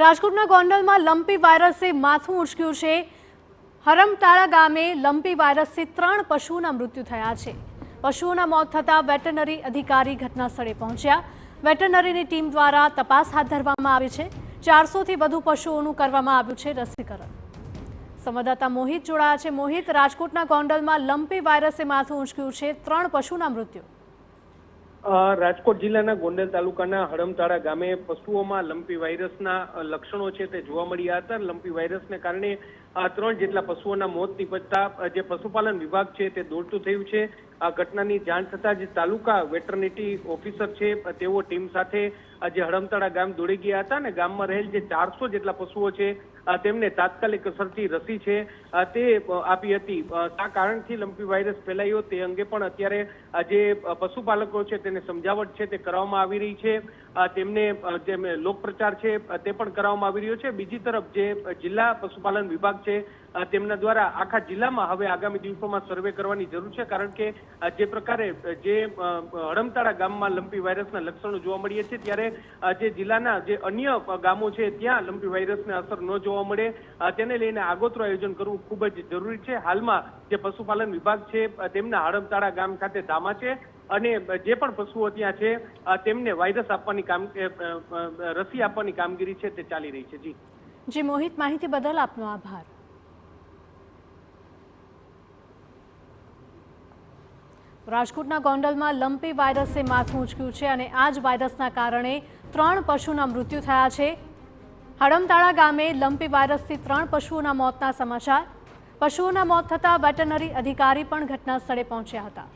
રાજકોટના ગોંડલમાં લંપી વાયરસે માથું ઉંચક્યું છે। હરમતાળા ગામે લંપી વાયરસથી 3 પશુઓના મૃત્યુ થયા છે। પશુઓના મોત થતાં વેટરનરી અધિકારી ઘટના સ્થળે પહોંચ્યા। વેટરનરીની ટીમ દ્વારા તપાસ હાથ ધરવામાં આવી છે। 400થી વધુ પશુઓનું કરવામાં આવ્યું છે રસીકરણ। સંવાદદાતા મોહિત જોડાયા છે। મોહિત, રાજકોટના ગોંડલમાં લંપી વાયરસે માથું ઉંચક્યું છે, 3 પશુના મૃત્યુ। રાજકોટ જિલ્લાના ગોંડલ તાલુકાના હરમતાળા ગામે પશુઓમાં લંપી વાયરસના લક્ષણો છે તે જોવા મળ્યા હતા। લંપી વાયરસને કારણે 3 જેટલા પશુઓના મોત નીપજતા જે પશુપાલન વિભાગ છે તે દોડતું થયું છે। આ ઘટનાની જાણ થતાં જે તાલુકા વેટરનિટી ઓફિસર છે તેઓ ટીમ સાથે જે હરમતાળા ગામ દોડી ગયા હતા અને ગામમાં રહેલ જે 400 જેટલા પશુઓ છે તેમને તાત્કાલિક અસરથી રસી છે તે આપી હતી। આ કારણથી લંપી વાયરસ ફેલાયો તે અંગે પણ અત્યારે જે પશુપાલકો છે તેને સમજાવટ છે તે કરવામાં આવી રહી છે। તેમને જે લોકપ્રચાર છે તે પણ કરવામાં આવી રહ્યો છે। બીજી તરફ જે જિલ્લા પશુપાલન વિભાગ છે તેમના દ્વારા આખા જિલ્લામાં હવે આગામી દિવસોમાં સર્વે કરવાની જરૂર છે, કારણ કે જે પ્રકારે જે હરમતાળા ગામમાં લંપી વાયરસના લક્ષણો જોવા મળ્યા છે ત્યારે જે જિલ્લાના જે અન્ય ગામો છે ત્યાં લંપી વાયરસને અસર ન જોવા મળે તેને લઈને આગોતરું આયોજન કરવું ખૂબ જ જરૂરી છે। હાલમાં જે પશુપાલન વિભાગ છે તેમના હરમતાળા ગામ ખાતે ધામા છે અને જે પણ પશુઓ ત્યાં છે તેમને વાયરસ આપવાની રસી આપવાની કામગીરી છે તે ચાલી રહી છે। જી મોહિત, માહિતી બદલ આપનો આભાર। રાજકોટના ગોંડલમાં લંપી વાયરસે માથું ઉંચક્યું છે અને આ જ વાયરસના કારણે 3 પશુના મૃત્યુ થયા છે। હરમતાળા ગામે લંપી વાયરસથી 3 પશુઓના મોતના સમાચાર। પશુઓના મોત થતાં વેટરનરી અધિકારી પણ ઘટના સ્થળે પહોંચ્યા હતા।